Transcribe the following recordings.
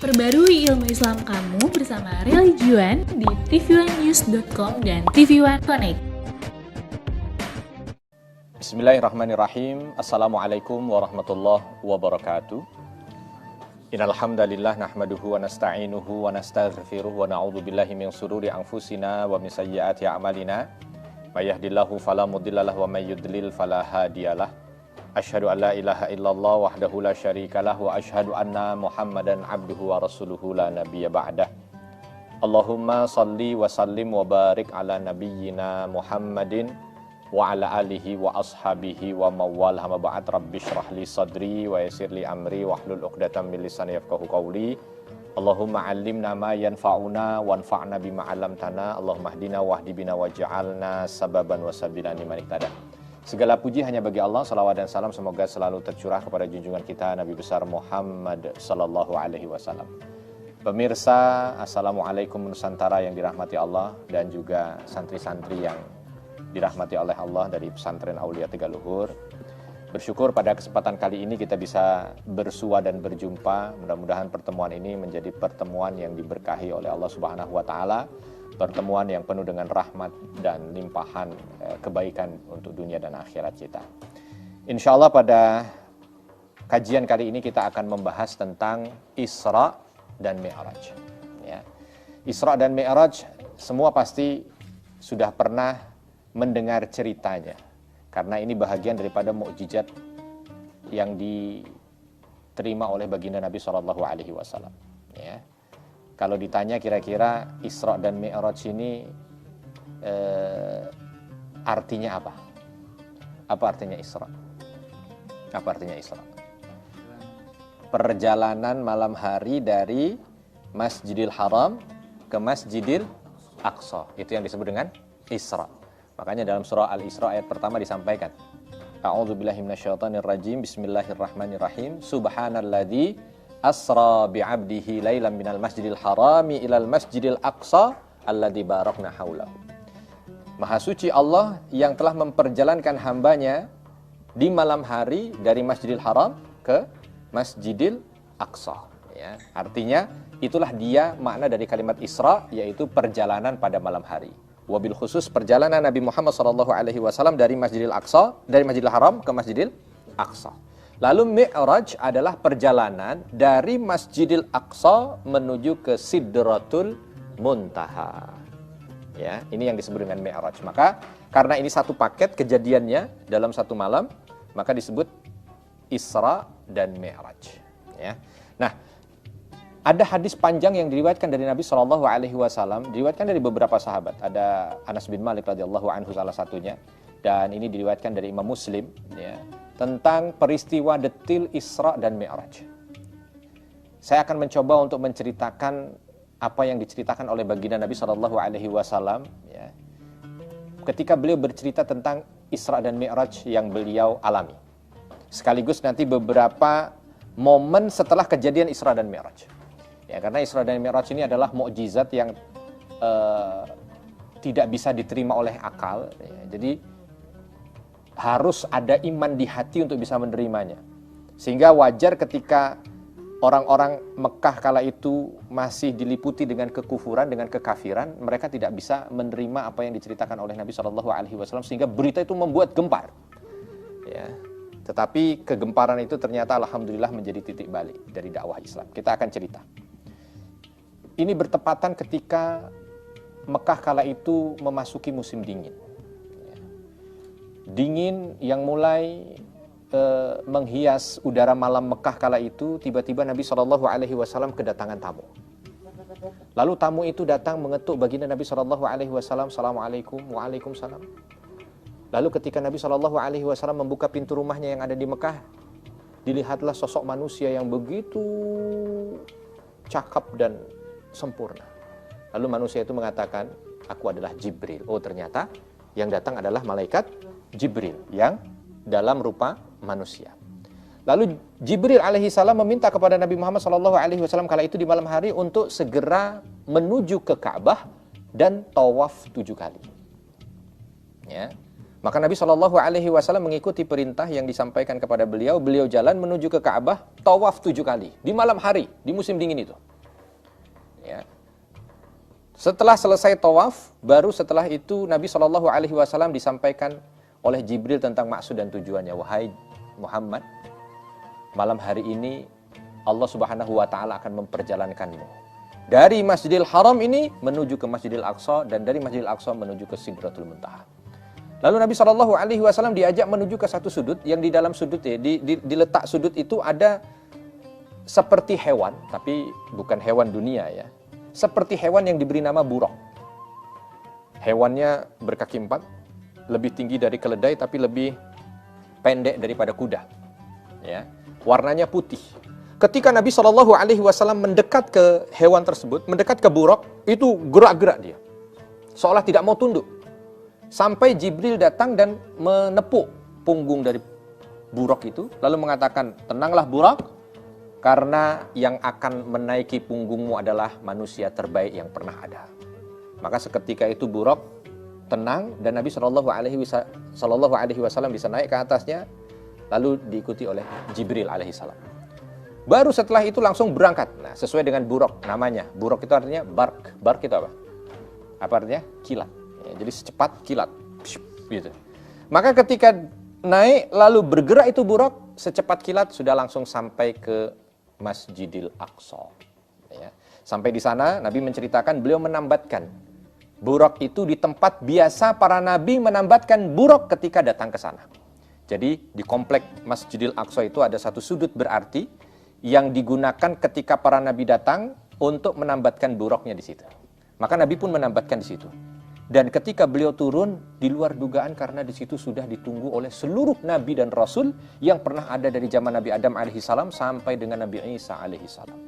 Perbarui ilmu Islam kamu bersama Religiuan di tv1news.com dan TV1 Connect. Bismillahirrahmanirrahim. Assalamualaikum warahmatullahi wabarakatuh. Innal hamdalillah nahmaduhu wa nasta'inuhu wa nastaghfiruh wa na'udzu billahi min shururi anfusina wa min sayyiati a'malina. May yahdihillahu fala mudhillalah wa may yudlil fala hadiyalah. Asyhadu an la ilaha illallah wahdahu la syarikalah wa asyhadu anna Muhammadan abduhu wa rasuluhu la nabiyya ba'dah. Allahumma salli wa sallim wa barik ala nabiyyina Muhammadin wa ala alihi wa ashabihi wa mawal hama ba'd. Rabbi shrah li sadri wa yassir li amri wahlul 'uqdatam min lisani yafqahu qawli. Allahumma 'allimna ma yanfa'una wanfa'na bima 'allamtana. Allahumma hdina wahdi bina waj'alna sababan wa sabilan liman ihtada. Segala puji hanya bagi Allah, salawat dan salam semoga selalu tercurah kepada junjungan kita Nabi besar Muhammad sallallahu alaihi wasallam. Pemirsa, Assalamualaikum Nusantara yang dirahmati Allah dan juga santri-santri yang dirahmati oleh Allah dari pesantren Aulia Tegaluhur. Bersyukur pada kesempatan kali ini kita bisa bersua dan berjumpa. Mudah-mudahan pertemuan ini menjadi pertemuan yang diberkahi oleh Allah Subhanahu wa taala. Pertemuan yang penuh dengan rahmat dan limpahan kebaikan untuk dunia dan akhirat kita. Insya Allah pada kajian kali ini kita akan membahas tentang Isra dan Mi'raj. Ya. Isra dan Mi'raj semua pasti sudah pernah mendengar ceritanya. Karena ini bahagian daripada mukjizat yang diterima oleh baginda Nabi SAW. Ya. Kalau ditanya kira-kira Isra dan Mi'raj ini artinya apa? Apa artinya Isra? Apa artinya Isra? Perjalanan malam hari dari Masjidil Haram ke Masjidil Aqsa. Itu yang disebut dengan Isra. Makanya dalam surah Al-Isra ayat pertama disampaikan, A'udzubillahi minasyaitonirrajim, Bismillahirrahmanirrahim, Subhanalladzi asra bi'abdihi lailan minal masjidil harami ilal masjidil aqsa alladzi barakna haulahu. Maha suci Allah yang telah memperjalankan hambanya di malam hari dari Masjidil Haram ke Masjidil Aqsa. Ya, artinya itulah dia makna dari kalimat Isra, yaitu perjalanan pada malam hari. Wabil khusus perjalanan Nabi Muhammad SAW dari Masjidil Aqsa, dari Masjidil Haram ke Masjidil Aqsa. Lalu Mi'raj adalah perjalanan dari Masjidil Aqsa menuju ke Sidratul Muntaha. Ya, ini yang disebut dengan Mi'raj. Maka karena ini satu paket kejadiannya dalam satu malam, maka disebut Isra dan Mi'raj. Ya. Nah, ada hadis panjang yang diriwayatkan dari Nabi SAW, diriwayatkan dari beberapa sahabat. Ada Anas bin Malik radhiyallahu anhu salah satunya, dan ini diriwayatkan dari Imam Muslim. Ya, tentang peristiwa detil Isra dan Mi'raj. Saya akan mencoba untuk menceritakan apa yang diceritakan oleh baginda Nabi SAW, ya, ketika beliau bercerita tentang Isra dan Mi'raj yang beliau alami. Sekaligus nanti beberapa momen setelah kejadian Isra dan Mi'raj. Ya, karena Isra dan Mi'raj ini adalah mukjizat yang tidak bisa diterima oleh akal. Ya, jadi harus ada iman di hati untuk bisa menerimanya. Sehingga wajar ketika orang-orang Mekah kala itu masih diliputi dengan kekufuran, dengan kekafiran, mereka tidak bisa menerima apa yang diceritakan oleh Nabi SAW, sehingga berita itu membuat gempar. Ya. Tetapi kegemparan itu ternyata alhamdulillah menjadi titik balik dari dakwah Islam. Kita akan cerita. Ini bertepatan ketika Mekah kala itu memasuki musim dingin. Dingin yang mulai menghias udara malam Mekah kala itu, tiba-tiba Nabi SAW kedatangan tamu. Lalu tamu itu datang mengetuk baginda Nabi SAW, Assalamualaikum, Waalaikumsalam. Lalu ketika Nabi SAW membuka pintu rumahnya yang ada di Mekah, dilihatlah sosok manusia yang begitu cakap dan sempurna. Lalu manusia itu mengatakan, aku adalah Jibril. Oh, ternyata yang datang adalah malaikat Jibril yang dalam rupa manusia. Lalu Jibril alaihissalam meminta kepada Nabi Muhammad SAW kala itu di malam hari untuk segera menuju ke Ka'bah dan tawaf 7 kali. Ya. Maka Nabi SAW mengikuti perintah yang disampaikan kepada beliau. Beliau jalan menuju ke Ka'bah, tawaf 7 kali di malam hari, di musim dingin itu. Setelah selesai tawaf, baru setelah itu Nabi SAW disampaikan oleh Jibril tentang maksud dan tujuannya. Wahai Muhammad, malam hari ini Allah Subhanahu wa taala akan memperjalankanmu dari Masjidil Haram ini menuju ke Masjidil Aqsa, dan dari Masjidil Aqsa menuju ke Sidratul Muntaha. Lalu Nabi SAW diajak menuju ke satu sudut, yang di dalam sudut di letak sudut itu ada seperti hewan, tapi bukan hewan dunia ya. Seperti hewan yang diberi nama buraq. Hewannya berkaki 4, lebih tinggi dari keledai tapi lebih pendek daripada kuda. Ya, warnanya putih. Ketika Nabi SAW mendekat ke hewan tersebut, mendekat ke buraq, itu gerak-gerak dia, seolah tidak mau tunduk. Sampai Jibril datang dan menepuk punggung dari buraq itu, lalu mengatakan, tenanglah buraq, karena yang akan menaiki punggungmu adalah manusia terbaik yang pernah ada. Maka seketika itu buraq tenang, dan Nabi SAW bisa naik ke atasnya, lalu diikuti oleh Jibril alaihissalam. Baru setelah itu langsung berangkat. Nah, sesuai dengan buraq namanya. Buraq itu artinya bark. Bark itu apa? Apa artinya? Kilat. Ya, jadi secepat kilat. Gitu. Maka ketika naik lalu bergerak itu buraq, secepat kilat sudah langsung sampai ke Masjidil Aqsa. Ya. Sampai di sana Nabi menceritakan beliau menambatkan buraq itu di tempat biasa para nabi menambatkan buraq ketika datang ke sana. Jadi di komplek Masjidil Aqsa itu ada satu sudut berarti yang digunakan ketika para nabi datang untuk menambatkan buraqnya di situ. Maka Nabi pun menambatkan di situ. Dan ketika beliau turun, di luar dugaan karena di situ sudah ditunggu oleh seluruh nabi dan rasul yang pernah ada dari zaman Nabi Adam alaihissalam sampai dengan Nabi Isa alaihissalam.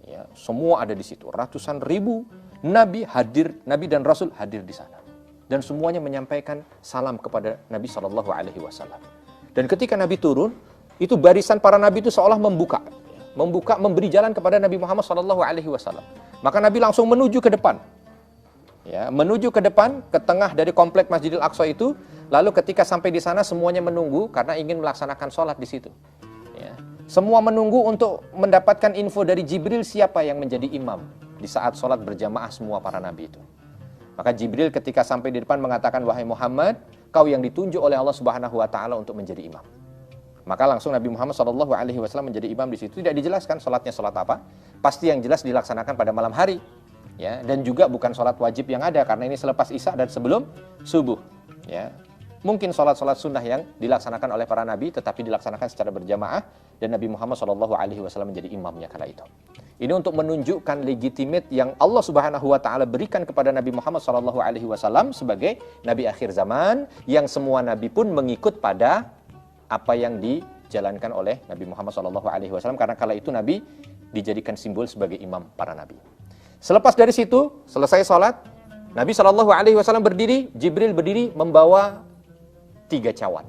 Ya, semua ada di situ. Ratusan ribu nabi hadir, nabi dan rasul hadir di sana. Dan semuanya menyampaikan salam kepada Nabi SAW. Dan ketika Nabi turun, itu barisan para nabi itu seolah membuka, memberi jalan kepada Nabi Muhammad SAW. Maka Nabi langsung menuju ke depan. Ya, menuju ke depan, ke tengah dari komplek Masjidil Aqsa itu. Lalu ketika sampai di sana semuanya menunggu karena ingin melaksanakan sholat di situ. Ya. Semua menunggu untuk mendapatkan info dari Jibril siapa yang menjadi imam di saat sholat berjamaah semua para nabi itu. Maka Jibril ketika sampai di depan mengatakan, wahai Muhammad, kau yang ditunjuk oleh Allah Subhanahu wa taala untuk menjadi imam. Maka langsung Nabi Muhammad SAW menjadi imam di situ. Tidak dijelaskan sholatnya sholat apa. Pasti yang jelas dilaksanakan pada malam hari. Ya, dan juga bukan sholat wajib yang ada, karena ini selepas isya dan sebelum subuh. Ya, mungkin sholat-sholat sunnah yang dilaksanakan oleh para nabi, tetapi dilaksanakan secara berjamaah, dan Nabi Muhammad SAW menjadi imamnya kala itu. Ini untuk menunjukkan legitimate yang Allah Subhanahu Wa Taala berikan kepada Nabi Muhammad SAW sebagai nabi akhir zaman, yang semua nabi pun mengikut pada apa yang dijalankan oleh Nabi Muhammad SAW, karena kala itu nabi dijadikan simbol sebagai imam para nabi. Selepas dari situ, selesai sholat, Nabi SAW berdiri, Jibril berdiri membawa 3 cawan.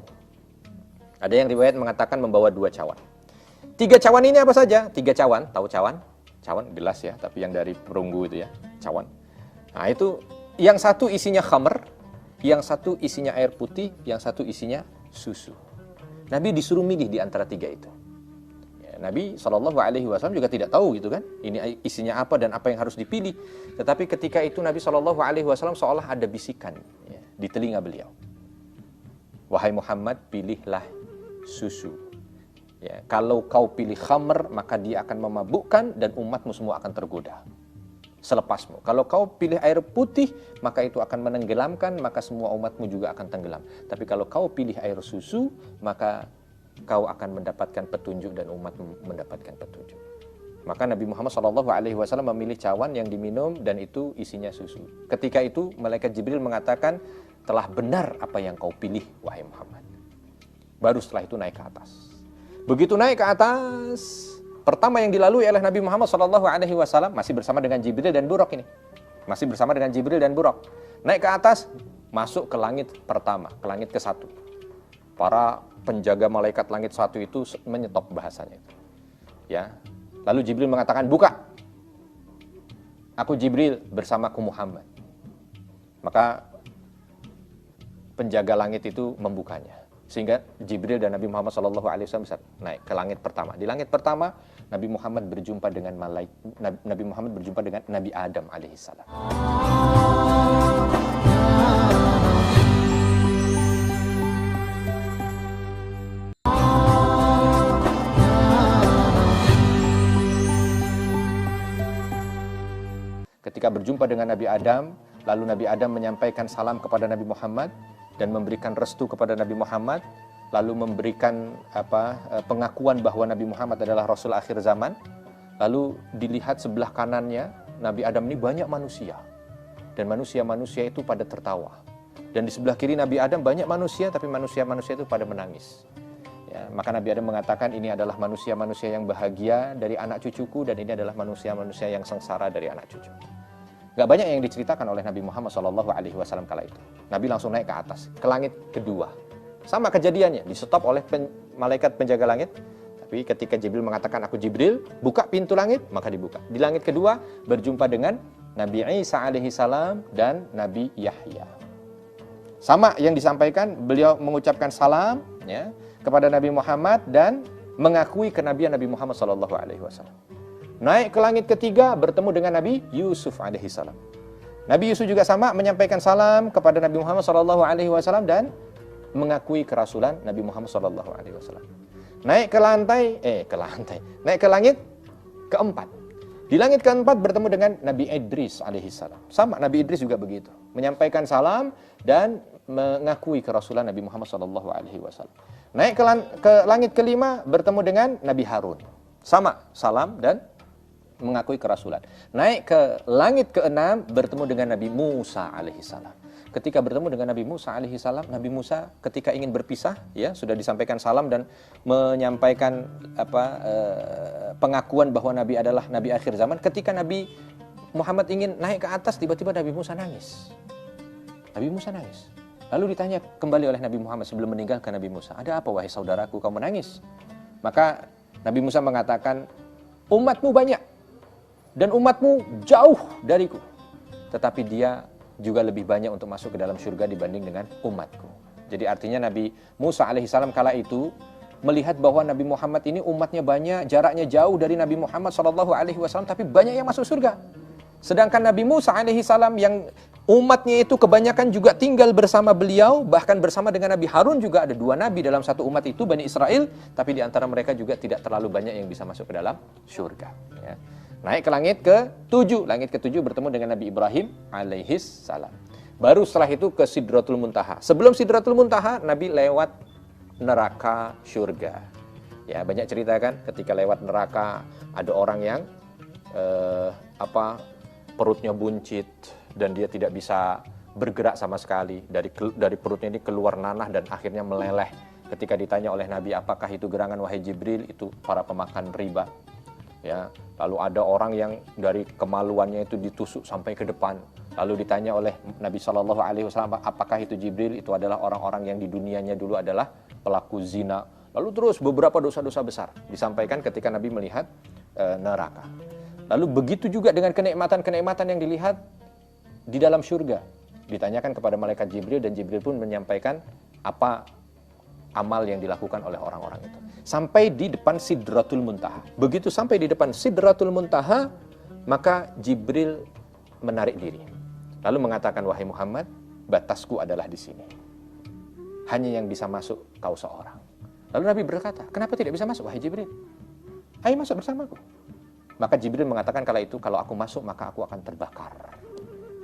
Ada yang riwayat mengatakan membawa 2 cawan. 3 cawan ini apa saja? 3 cawan, tahu cawan? Cawan gelas ya, tapi yang dari perunggu itu ya, cawan. Nah itu, yang satu isinya khamr, yang satu isinya air putih, yang satu isinya susu. Nabi disuruh milih di antara 3 itu. Nabi SAW juga tidak tahu gitu kan, ini isinya apa dan apa yang harus dipilih. Tetapi ketika itu Nabi SAW seolah ada bisikan ya, di telinga beliau. Wahai Muhammad, pilihlah susu. Ya, kalau kau pilih khamr, maka dia akan memabukkan dan umatmu semua akan tergoda selepasmu. Kalau kau pilih air putih, maka itu akan menenggelamkan, maka semua umatmu juga akan tenggelam. Tapi kalau kau pilih air susu, maka kau akan mendapatkan petunjuk dan umat mendapatkan petunjuk. Maka Nabi Muhammad SAW memilih cawan yang diminum dan itu isinya susu. Ketika itu malaikat Jibril mengatakan, telah benar apa yang kau pilih wahai Muhammad. Baru setelah itu naik ke atas. Begitu naik ke atas, pertama yang dilalui oleh Nabi Muhammad SAW masih bersama dengan Jibril dan buraq ini. Masih bersama dengan Jibril dan buraq. Naik ke atas, masuk ke langit pertama, ke langit ke-1. Para penjaga malaikat langit 1 itu menyetop bahasanya itu. Ya. Lalu Jibril mengatakan, buka. Aku Jibril bersamaku Muhammad. Maka penjaga langit itu membukanya. Sehingga Jibril dan Nabi Muhammad SAW bisa naik ke langit pertama. Di langit pertama, Nabi Muhammad berjumpa dengan Nabi Muhammad berjumpa dengan Nabi Adam alaihissalam. Ketika berjumpa dengan Nabi Adam, lalu Nabi Adam menyampaikan salam kepada Nabi Muhammad dan memberikan restu kepada Nabi Muhammad, lalu memberikan pengakuan bahwa Nabi Muhammad adalah Rasul akhir zaman. Lalu dilihat sebelah kanannya Nabi Adam ini banyak manusia, dan manusia-manusia itu pada tertawa. Dan di sebelah kiri Nabi Adam banyak manusia, tapi manusia-manusia itu pada menangis. Ya, maka Nabi Adam mengatakan ini adalah manusia-manusia yang bahagia dari anak cucuku, dan ini adalah manusia-manusia yang sengsara dari anak cucu. Gak banyak yang diceritakan oleh Nabi Muhammad SAW kala itu. Nabi langsung naik ke atas, ke langit kedua. Sama kejadiannya, di stop oleh malaikat penjaga langit. Tapi ketika Jibril mengatakan, aku Jibril, buka pintu langit, maka dibuka. Di langit kedua, berjumpa dengan Nabi Isa alaihissalam dan Nabi Yahya. Sama yang disampaikan, beliau mengucapkan salam ya, kepada Nabi Muhammad dan mengakui kenabian Nabi Muhammad SAW. Naik ke langit ketiga, bertemu dengan Nabi Yusuf alaihissalam. Nabi Yusuf juga sama menyampaikan salam kepada Nabi Muhammad SAW dan mengakui kerasulan Nabi Muhammad SAW. Naik ke langit keempat. Di langit keempat bertemu dengan Nabi Idris alaihissalam. Sama, Nabi Idris juga begitu, menyampaikan salam dan mengakui kerasulan Nabi Muhammad SAW. Naik ke langit kelima bertemu dengan Nabi Harun. Sama, salam dan mengakui kerasulan. Naik ke langit keenam bertemu dengan Nabi Musa alaihissalam. Ketika bertemu dengan Nabi Musa alaihissalam, Nabi Musa ketika ingin berpisah, ya sudah disampaikan salam dan menyampaikan pengakuan bahwa Nabi adalah Nabi akhir zaman. Ketika Nabi Muhammad ingin naik ke atas, tiba-tiba Nabi Musa nangis. Nabi Musa nangis. Lalu ditanya kembali oleh Nabi Muhammad sebelum meninggalkan Nabi Musa, ada apa wahai saudaraku kau menangis? Maka Nabi Musa mengatakan, umatmu banyak dan umatmu jauh dariku, tetapi dia juga lebih banyak untuk masuk ke dalam surga dibanding dengan umatku. Jadi artinya Nabi Musa alaihissalam kala itu melihat bahwa Nabi Muhammad ini umatnya banyak, jaraknya jauh dari Nabi Muhammad SAW, tapi banyak yang masuk surga. Sedangkan Nabi Musa alaihissalam yang umatnya itu kebanyakan juga tinggal bersama beliau, bahkan bersama dengan Nabi Harun juga ada 2 nabi dalam satu umat itu, Bani Israel, tapi di antara mereka juga tidak terlalu banyak yang bisa masuk ke dalam surga. Ya. Naik ke langit ke-7. Langit ke-7 bertemu dengan Nabi Ibrahim alaihissalam. Baru setelah itu ke Sidratul Muntaha. Sebelum Sidratul Muntaha, Nabi lewat neraka surga. Ya, banyak cerita kan, ketika lewat neraka ada orang yang perutnya buncit dan dia tidak bisa bergerak sama sekali. Dari perutnya ini keluar nanah dan akhirnya meleleh. Ketika ditanya oleh Nabi, apakah itu gerangan wahai Jibril? Itu para pemakan riba. Ya, lalu ada orang yang dari kemaluannya itu ditusuk sampai ke depan. Lalu ditanya oleh Nabi SAW, apakah itu Jibril? Itu adalah orang-orang yang di dunianya dulu adalah pelaku zina. Lalu terus beberapa dosa-dosa besar disampaikan ketika Nabi melihat neraka. Lalu begitu juga dengan kenikmatan-kenikmatan yang dilihat di dalam surga. Ditanyakan kepada malaikat Jibril dan Jibril pun menyampaikan apa amal yang dilakukan oleh orang-orang itu. Sampai di depan Sidratul Muntaha. Begitu sampai di depan Sidratul Muntaha, maka Jibril menarik diri. Lalu mengatakan, wahai Muhammad, batasku adalah di sini. Hanya yang bisa masuk kau seorang. Lalu Nabi berkata, kenapa tidak bisa masuk, wahai Jibril? Ayo masuk bersamaku. Maka Jibril mengatakan, kalau aku masuk, maka aku akan terbakar.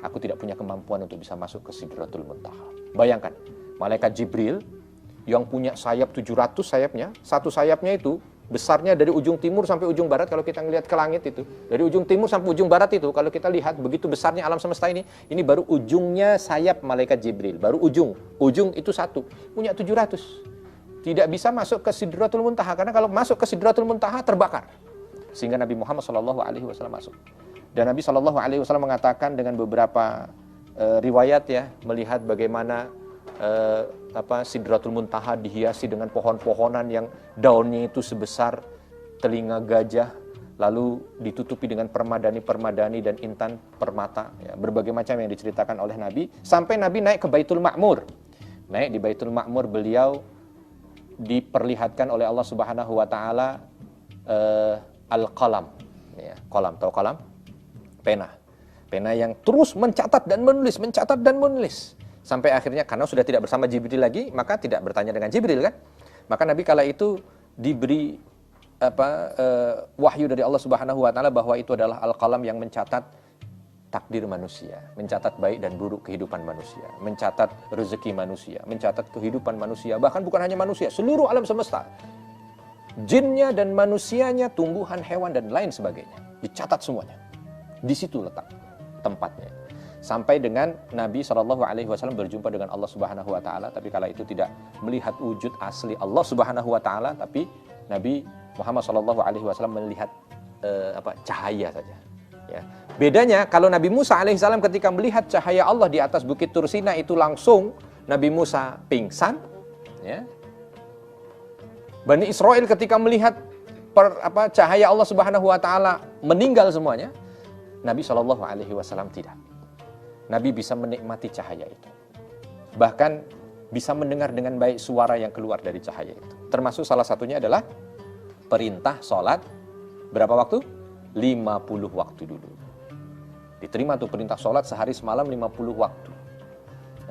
Aku tidak punya kemampuan untuk bisa masuk ke Sidratul Muntaha. Bayangkan, malaikat Jibril yang punya sayap 700 sayapnya, satu sayapnya itu besarnya dari ujung timur sampai ujung barat. Kalau kita ngelihat ke langit itu, dari ujung timur sampai ujung barat itu, kalau kita lihat begitu besarnya alam semesta ini baru ujungnya sayap malaikat Jibril, baru ujung itu satu, punya 700. Tidak bisa masuk ke Sidratul Muntaha, karena kalau masuk ke Sidratul Muntaha terbakar. Sehingga Nabi Muhammad SAW masuk. Dan Nabi SAW mengatakan dengan beberapa riwayat ya, melihat bagaimana Sidratul Muntaha dihiasi dengan pohon-pohonan yang daunnya itu sebesar telinga gajah, lalu ditutupi dengan permadani-permadani dan intan permata, ya, berbagai macam yang diceritakan oleh Nabi, sampai Nabi naik ke Baitul Ma'mur. Naik di Baitul Ma'mur, beliau diperlihatkan oleh Allah Subhanahu wa taala al-qalam. Ya, qalam, tahu qalam? Pena. Pena yang terus mencatat dan menulis. Sampai akhirnya karena sudah tidak bersama Jibril lagi, maka tidak bertanya dengan Jibril kan? Maka Nabi kala itu diberi wahyu dari Allah Subhanahu wa taala bahwa itu adalah al-qalam yang mencatat takdir manusia, mencatat baik dan buruk kehidupan manusia, mencatat rezeki manusia, mencatat kehidupan manusia, bahkan bukan hanya manusia, seluruh alam semesta. Jinnya dan manusianya, tumbuhan, hewan dan lain sebagainya. Dicatat semuanya. Di situ letak tempatnya. Sampai dengan Nabi SAW berjumpa dengan Allah Subhanahu wa taala, tapi kala itu tidak melihat wujud asli Allah Subhanahu wa taala, tapi Nabi Muhammad SAW melihat cahaya saja. Ya. Bedanya kalau Nabi Musa alaihissalam ketika melihat cahaya Allah di atas bukit Tur Sina itu langsung Nabi Musa pingsan. Ya. Bani Israel ketika melihat cahaya Allah Subhanahu wa taala meninggal semuanya. Nabi SAW tidak. Nabi bisa menikmati cahaya itu. Bahkan bisa mendengar dengan baik suara yang keluar dari cahaya itu. Termasuk salah satunya adalah perintah sholat berapa waktu? 50 waktu dulu. Diterima tuh perintah sholat sehari semalam 50 waktu.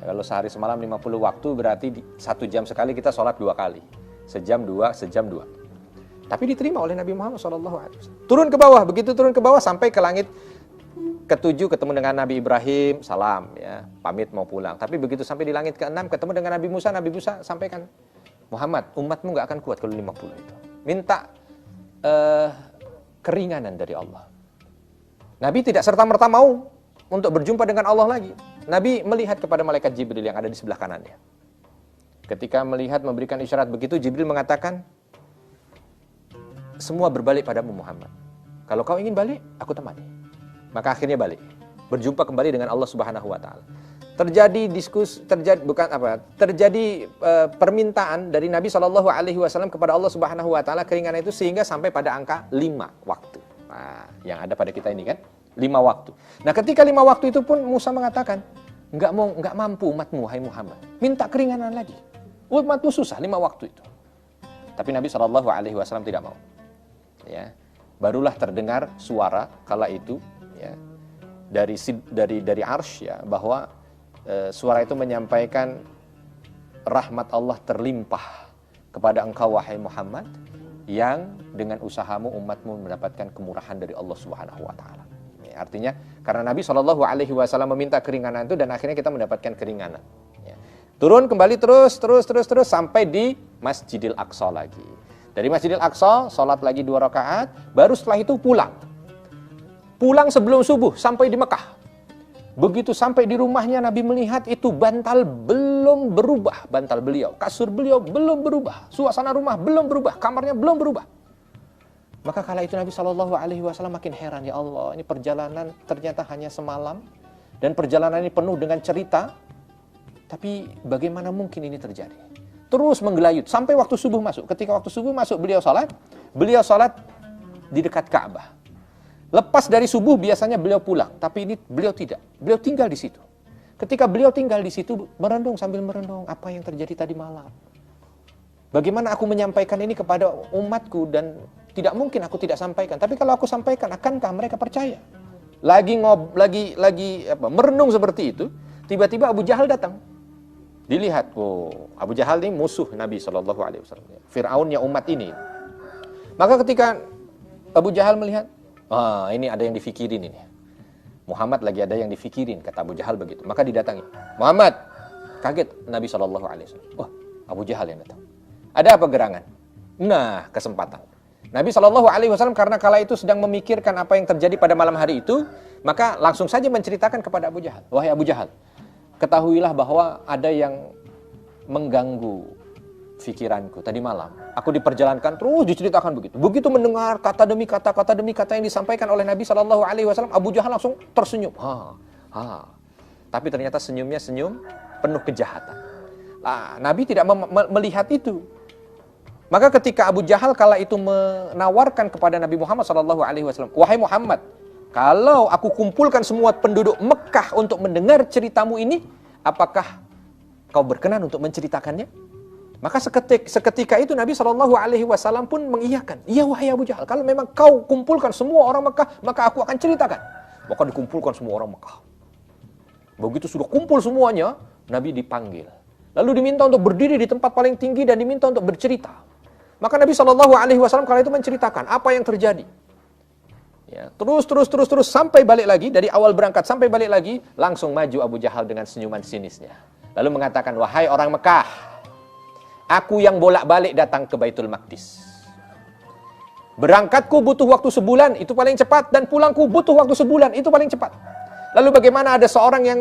Ya, kalau sehari semalam 50 waktu berarti 1 jam sekali kita sholat 2 kali. Sejam 2. Tapi diterima oleh Nabi Muhammad SAW. Turun ke bawah, begitu turun ke bawah sampai ke langit ke-7 ketemu dengan Nabi Ibrahim, salam ya, pamit mau pulang. Tapi begitu sampai di langit ke-6 ketemu dengan Nabi Musa sampaikan, Muhammad, umatmu gak akan kuat kalau 50 itu. Minta keringanan dari Allah. Nabi tidak serta-merta mau untuk berjumpa dengan Allah lagi. Nabi melihat kepada malaikat Jibril yang ada di sebelah kanannya. Ketika melihat memberikan isyarat begitu, Jibril mengatakan, semua berbalik padamu Muhammad. Kalau kau ingin balik, aku temani. Maka akhirnya balik. Berjumpa kembali dengan Allah Subhanahu wa taala. Terjadi permintaan dari Nabi SAW kepada Allah Subhanahu wa taala keringanan itu sehingga sampai pada angka 5 waktu. Nah, yang ada pada kita ini kan 5 waktu. Nah, ketika 5 waktu itu pun Musa mengatakan, enggak mampu umatmu hai Muhammad. Minta keringanan lagi. Umatmu susah 5 waktu itu. Tapi Nabi SAW tidak mau. Ya. Barulah terdengar suara kala itu ya, dari arsy ya, bahwa suara itu menyampaikan rahmat Allah terlimpah kepada engkau wahai Muhammad yang dengan usahamu umatmu mendapatkan kemurahan dari Allah Subhanahu wa taala. Ya, artinya karena Nabi SAW meminta keringanan itu dan akhirnya kita mendapatkan keringanan. Ya. Turun kembali terus sampai di Masjidil Aqsa lagi. Dari Masjidil Aqsa salat lagi 2 rakaat, baru setelah itu pulang. Pulang sebelum subuh sampai di Mekah. Begitu sampai di rumahnya Nabi melihat itu bantal belum berubah, bantal beliau, kasur beliau belum berubah, suasana rumah belum berubah, kamarnya belum berubah. Maka kala itu Nabi SAW makin heran, ya Allah, ini perjalanan ternyata hanya semalam dan perjalanan ini penuh dengan cerita, tapi bagaimana mungkin ini terjadi? Terus menggelayut sampai waktu subuh masuk. Ketika waktu subuh masuk beliau salat di dekat Ka'bah. Lepas dari subuh biasanya beliau pulang, tapi ini beliau tidak. Beliau tinggal di situ. Ketika beliau tinggal di situ, sambil merenung apa yang terjadi tadi malam. Bagaimana aku menyampaikan ini kepada umatku dan tidak mungkin aku tidak sampaikan. Tapi kalau aku sampaikan, akankah mereka percaya? Lagi merenung seperti itu, tiba-tiba Abu Jahal datang. Dilihat, Abu Jahal ini musuh Nabi SAW. Fir'aunnya umat ini. Maka ketika Abu Jahal melihat, ini ada yang difikirin ini. Muhammad lagi ada yang difikirin, kata Abu Jahal begitu. Maka didatangi. Muhammad, kaget Nabi SAW. Abu Jahal yang datang. Ada apa gerangan? Nah, kesempatan. Nabi SAW karena kala itu sedang memikirkan apa yang terjadi pada malam hari itu, maka langsung saja menceritakan kepada Abu Jahal. Wahai Abu Jahal, ketahuilah bahwa ada yang mengganggu pikiranku tadi malam. Aku diperjalankan terus diceritakan begitu. Begitu mendengar kata demi kata yang disampaikan oleh Nabi SAW, Abu Jahal langsung tersenyum. Tapi ternyata senyumnya senyum penuh kejahatan. Nabi tidak melihat itu. Maka ketika Abu Jahal kala itu menawarkan kepada Nabi Muhammad SAW, wahai Muhammad, kalau aku kumpulkan semua penduduk Mekah untuk mendengar ceritamu ini, apakah kau berkenan untuk menceritakannya? Maka seketika itu Nabi SAW pun mengiyakan. Iya wahai Abu Jahal, kalau memang kau kumpulkan semua orang Mekah, maka aku akan ceritakan. Maka dikumpulkan semua orang Mekah. Begitu sudah kumpul semuanya, Nabi dipanggil. Lalu diminta untuk berdiri di tempat paling tinggi dan diminta untuk bercerita. Maka Nabi SAW kala itu menceritakan apa yang terjadi. Ya, terus sampai balik lagi, dari awal berangkat sampai balik lagi, langsung maju Abu Jahal dengan senyuman sinisnya. Lalu mengatakan, wahai orang Mekah, aku yang bolak-balik datang ke Baitul Maqdis. Berangkatku butuh waktu sebulan, itu paling cepat. Dan pulangku butuh waktu sebulan, itu paling cepat. Lalu bagaimana ada seorang yang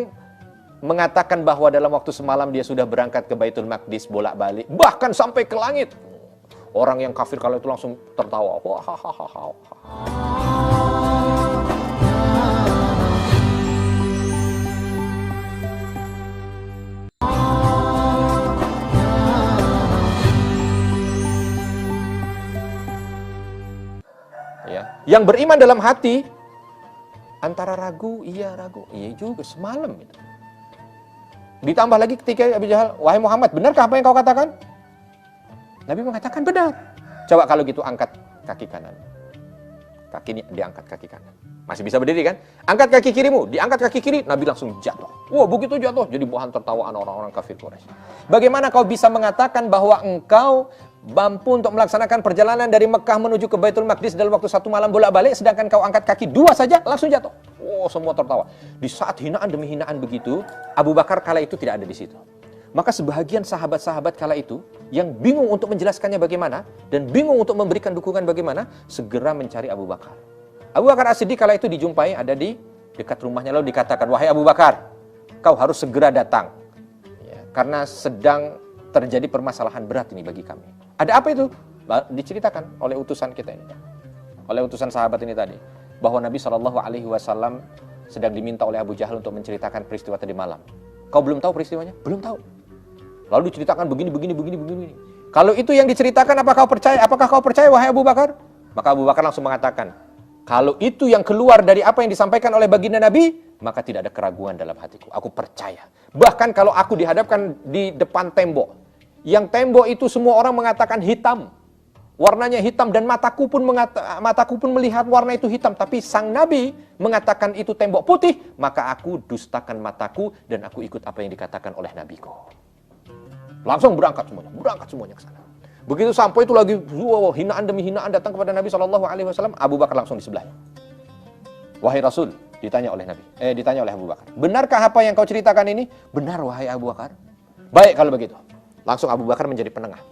mengatakan bahwa dalam waktu semalam dia sudah berangkat ke Baitul Maqdis bolak-balik, bahkan sampai ke langit. Orang yang kafir kalau itu langsung tertawa. Ya. Yang beriman dalam hati antara ragu, iya juga semalam itu. Ditambah lagi ketika Abu Jahal, wahai Muhammad, benarkah apa yang kau katakan? Nabi mengatakan benar. Coba kalau gitu angkat kaki kanan. Kakinya diangkat kaki kanan. Masih bisa berdiri kan? Angkat kaki kirimu, diangkat kaki kiri, Nabi langsung jatuh. Wah, begitu jatuh jadi bahan tertawaan orang-orang kafir Quraisy. Bagaimana kau bisa mengatakan bahwa engkau mampu untuk melaksanakan perjalanan dari Mekah menuju ke Baitul Maqdis dalam waktu 1 malam bolak-balik, sedangkan kau angkat kaki 2 saja langsung jatuh. Oh, semua tertawa. Di saat hinaan demi hinaan begitu, Abu Bakar kala itu tidak ada di situ. Maka sebahagian sahabat-sahabat kala itu yang bingung untuk menjelaskannya bagaimana dan bingung untuk memberikan dukungan bagaimana, segera mencari Abu Bakar. Abu Bakar As-Siddiq kala itu dijumpai ada di dekat rumahnya, lalu dikatakan, wahai Abu Bakar, kau harus segera datang. Ya, karena sedang terjadi permasalahan berat ini bagi kami. Ada apa itu? Diceritakan oleh utusan kita ini, oleh utusan sahabat ini tadi, bahwa Nabi SAW sedang diminta oleh Abu Jahal untuk menceritakan peristiwa tadi malam. Kau belum tahu peristiwanya? Belum tahu. Lalu diceritakan begini. Kalau itu yang diceritakan, apakah kau percaya wahai Abu Bakar? Maka Abu Bakar langsung mengatakan, kalau itu yang keluar dari apa yang disampaikan oleh baginda Nabi, maka tidak ada keraguan dalam hatiku. Aku percaya. Bahkan kalau aku dihadapkan di depan tembok, yang tembok itu semua orang mengatakan hitam, warnanya hitam, dan mataku pun melihat warna itu hitam, tapi sang Nabi mengatakan itu tembok putih, maka aku dustakan mataku dan aku ikut apa yang dikatakan oleh Nabiku. Langsung berangkat semuanya ke sana. Begitu sampai itu lagi hinaan demi hinaan datang kepada Nabi SAW, Abu Bakar langsung di sebelahnya. Wahai Rasul, ditanya oleh Abu Bakar, benarkah apa yang kau ceritakan ini? Benar wahai Abu Bakar. Baik kalau begitu. Langsung Abu Bakar menjadi penengah.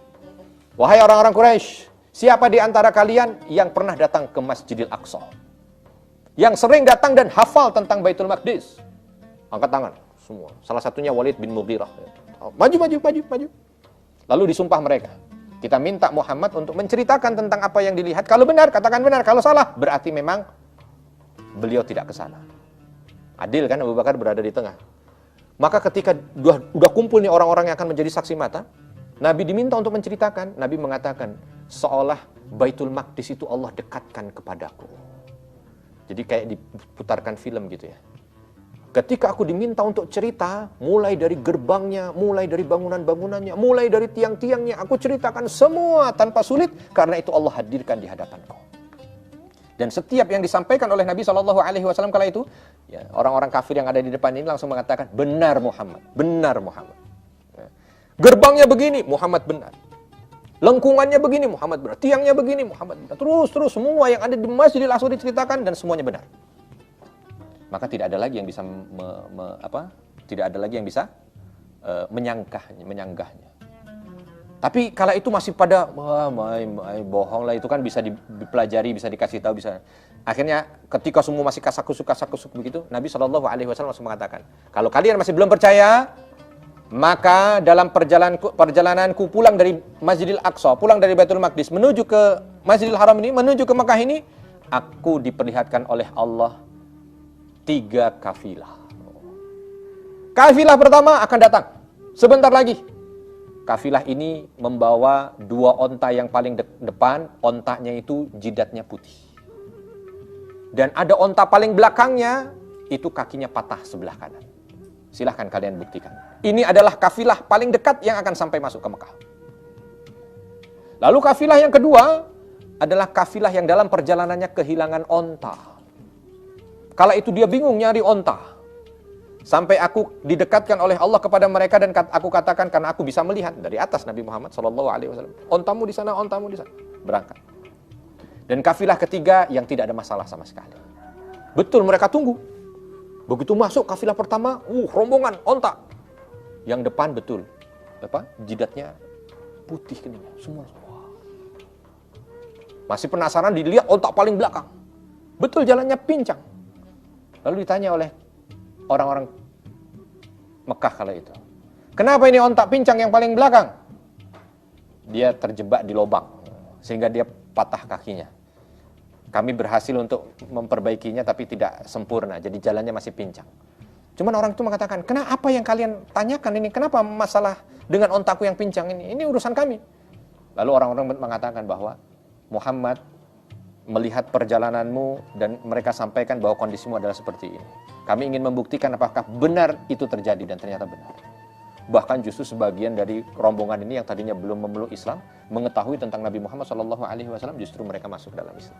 Wahai orang-orang Quraisy, siapa di antara kalian yang pernah datang ke Masjidil Aqsa? Yang sering datang dan hafal tentang Baitul Maqdis? Angkat tangan semua. Salah satunya Walid bin Mughirah. Maju. Lalu disumpah mereka. Kita minta Muhammad untuk menceritakan tentang apa yang dilihat. Kalau benar, katakan benar. Kalau salah, berarti memang beliau tidak ke sana. Adil kan, Abu Bakar berada di tengah. Maka ketika udah kumpul nih orang-orang yang akan menjadi saksi mata, Nabi diminta untuk menceritakan. Nabi mengatakan, seolah Baitul Maqdis itu Allah dekatkan kepadaku. Jadi kayak diputarkan film gitu ya. Ketika aku diminta untuk cerita, mulai dari gerbangnya, mulai dari bangunan-bangunannya, mulai dari tiang-tiangnya, aku ceritakan semua tanpa sulit, karena itu Allah hadirkan di hadapanku. Dan setiap yang disampaikan oleh Nabi SAW kala itu, ya, orang-orang kafir yang ada di depan ini langsung mengatakan, benar Muhammad. Ya. Gerbangnya begini, Muhammad benar. Lengkungannya begini, Muhammad benar. Tiangnya begini, Muhammad benar. Terus semua yang ada di Masjidil Aqsa diceritakan dan semuanya benar. Maka tidak ada lagi yang bisa menyanggahnya. Tapi kala itu masih pada bohong lah, itu kan bisa dipelajari, bisa dikasih tahu, bisa. Akhirnya ketika semua masih kasak-kusuk begitu, Nabi SAW langsung mengatakan, kalau kalian masih belum percaya, maka dalam perjalananku pulang dari Masjidil Aqsa, pulang dari Baitul Maqdis menuju ke Masjidil Haram ini, menuju ke Mekah ini, aku diperlihatkan oleh Allah 3 kafilah. Kafilah pertama akan datang sebentar lagi. Kafilah ini membawa 2 onta yang paling depan, ontanya itu jidatnya putih. Dan ada onta paling belakangnya, itu kakinya patah sebelah kanan. Silahkan kalian buktikan. Ini adalah kafilah paling dekat yang akan sampai masuk ke Mekah. Lalu kafilah yang kedua adalah kafilah yang dalam perjalanannya kehilangan onta. Kala itu dia bingung nyari onta. Sampai aku didekatkan oleh Allah kepada mereka dan aku katakan karena aku bisa melihat dari atas Nabi Muhammad SAW. Ontamu di sana, ontamu di sana. Berangkat. Dan kafilah ketiga yang tidak ada masalah sama sekali. Betul mereka tunggu. Begitu masuk kafilah pertama, rombongan onta. Yang depan betul, jidatnya putih keningnya, semua. Masih penasaran dilihat onta paling belakang. Betul jalannya pincang. Lalu ditanya oleh orang-orang Mekah kala itu, kenapa ini onta pincang yang paling belakang? Dia terjebak di lubang sehingga dia patah kakinya. Kami berhasil untuk memperbaikinya tapi tidak sempurna, jadi jalannya masih pincang. Cuman orang itu mengatakan, kenapa yang kalian tanyakan ini? Kenapa masalah dengan ontaku yang pincang ini? Ini urusan kami. Lalu orang-orang mengatakan bahwa Muhammad melihat perjalananmu dan mereka sampaikan bahwa kondisimu adalah seperti ini. Kami ingin membuktikan apakah benar itu terjadi, dan ternyata benar. Bahkan justru sebagian dari rombongan ini yang tadinya belum memeluk Islam, mengetahui tentang Nabi Muhammad SAW, justru mereka masuk dalam Islam.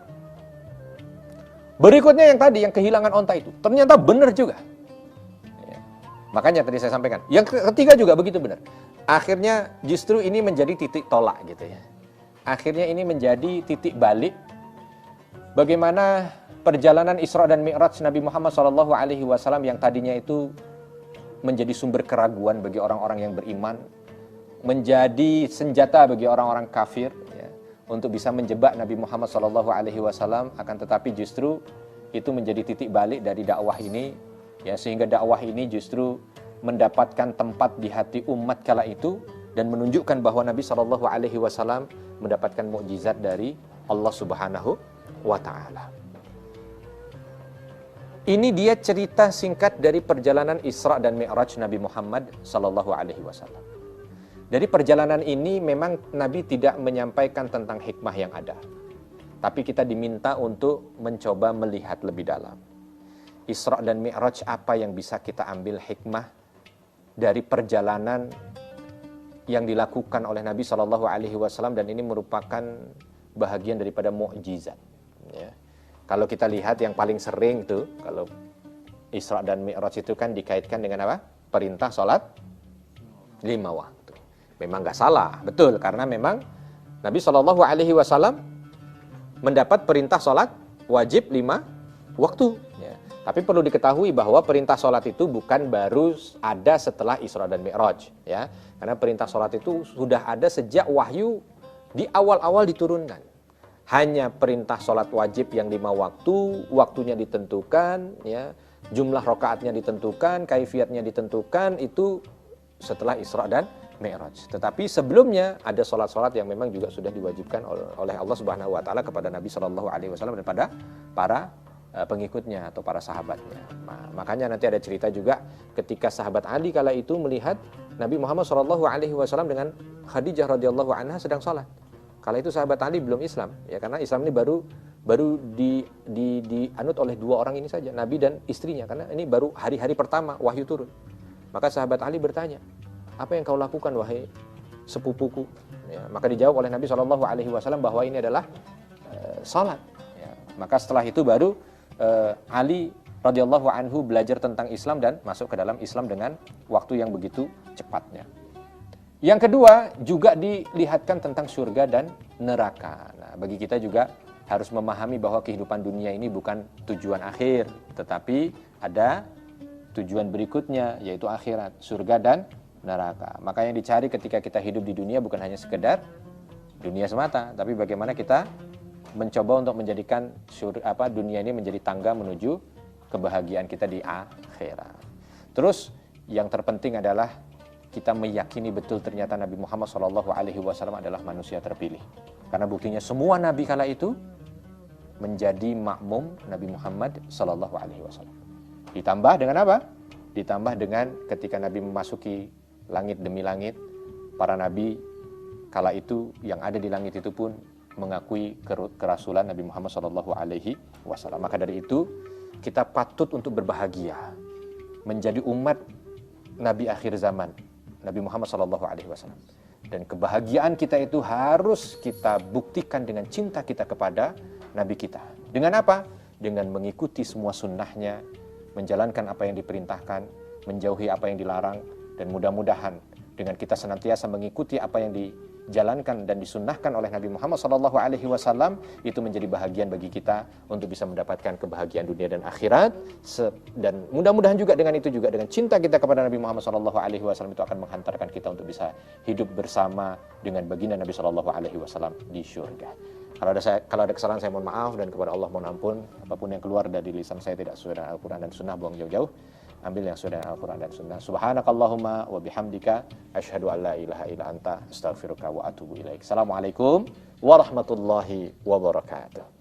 Berikutnya yang tadi, yang kehilangan onta itu, ternyata benar juga. Ya. Makanya tadi saya sampaikan, yang ketiga juga begitu benar. Akhirnya justru ini menjadi titik tolak gitu ya. Akhirnya ini menjadi titik balik bagaimana perjalanan Isra dan Mi'raj Nabi Muhammad SAW yang tadinya itu menjadi sumber keraguan bagi orang-orang yang beriman, menjadi senjata bagi orang-orang kafir ya, untuk bisa menjebak Nabi Muhammad SAW, akan tetapi justru itu menjadi titik balik dari dakwah ini ya, sehingga dakwah ini justru mendapatkan tempat di hati umat kala itu dan menunjukkan bahwa Nabi SAW mendapatkan mukjizat dari Allah Subhanahu wa Ta'ala. Ini dia cerita singkat dari perjalanan Isra dan Mi'raj Nabi Muhammad SAW. Dari perjalanan ini memang Nabi tidak menyampaikan tentang hikmah yang ada, tapi kita diminta untuk mencoba melihat lebih dalam. Isra dan Mi'raj, apa yang bisa kita ambil hikmah dari perjalanan yang dilakukan oleh Nabi SAW, dan ini merupakan bahagian daripada mukjizat. Ya. Kalau kita lihat yang paling sering tuh, kalau Isra dan Mi'raj itu kan dikaitkan dengan apa? Perintah sholat 5 waktu. Memang nggak salah, betul, karena memang Nabi SAW mendapat perintah sholat wajib 5 waktu. Ya. Tapi perlu diketahui bahwa perintah sholat itu bukan baru ada setelah Isra dan Mi'raj. Ya. Karena perintah sholat itu sudah ada sejak wahyu di awal-awal diturunkan. Hanya perintah sholat wajib yang 5 waktu, waktunya ditentukan, ya, jumlah rakaatnya ditentukan, kaifiatnya ditentukan, itu setelah Isra dan Mi'raj. Tetapi sebelumnya ada sholat-sholat yang memang juga sudah diwajibkan oleh Allah Subhanahu Wa Taala kepada Nabi SAW dan pada para pengikutnya atau para sahabatnya. Nah, makanya nanti ada cerita juga ketika sahabat Ali kala itu melihat Nabi Muhammad SAW dengan Khadijah radhiyallahu anha sedang sholat. Kala itu sahabat Ali belum Islam, ya, karena Islam ini baru dianut oleh 2 orang ini saja, Nabi dan istrinya, karena ini baru hari-hari pertama wahyu turun. Maka sahabat Ali bertanya, apa yang kau lakukan wahai sepupuku? Ya, maka dijawab oleh Nabi SAW bahwa ini adalah salat. Ya, maka setelah itu baru Ali radhiyallahu anhu belajar tentang Islam dan masuk ke dalam Islam dengan waktu yang begitu cepatnya. Yang kedua, juga dilihatkan tentang surga dan neraka. Nah, bagi kita juga harus memahami bahwa kehidupan dunia ini bukan tujuan akhir, tetapi ada tujuan berikutnya, yaitu akhirat, surga dan neraka. Maka yang dicari ketika kita hidup di dunia bukan hanya sekedar dunia semata, tapi bagaimana kita mencoba untuk menjadikan dunia ini menjadi tangga menuju kebahagiaan kita di akhirat. Terus, yang terpenting adalah kita meyakini betul ternyata Nabi Muhammad SAW adalah manusia terpilih. Karena buktinya semua Nabi kala itu menjadi makmum Nabi Muhammad SAW. Ditambah dengan apa? Ditambah dengan ketika Nabi memasuki langit demi langit, para Nabi kala itu yang ada di langit itu pun mengakui kerasulan Nabi Muhammad SAW. Maka dari itu kita patut untuk berbahagia menjadi umat Nabi akhir zaman, Nabi Muhammad SAW. Dan kebahagiaan kita itu harus kita buktikan dengan cinta kita kepada Nabi kita. Dengan apa? Dengan mengikuti semua sunnahnya, menjalankan apa yang diperintahkan, menjauhi apa yang dilarang, dan mudah-mudahan dengan kita senantiasa mengikuti apa yang dijalankan dan disunnahkan oleh Nabi Muhammad SAW, itu menjadi bahagian bagi kita untuk bisa mendapatkan kebahagiaan dunia dan akhirat. Dan mudah-mudahan juga dengan itu juga, dengan cinta kita kepada Nabi Muhammad SAW, itu akan menghantarkan kita untuk bisa hidup bersama dengan baginda Nabi SAW di syurga. Kalau ada kesalahan saya mohon maaf, dan kepada Allah mohon ampun. Apapun yang keluar dari lisan saya tidak sesuai dengan Al-Quran dan Sunnah, buang jauh-jauh. Ambil yang sesuai dengan Al-Quran dan Sunnah. Subhanakallahumma wa bihamdika asyhadu an la ilaha illa anta astaghfiruka wa atubu ilaik. Assalamualaikum warahmatullahi wabarakatuh.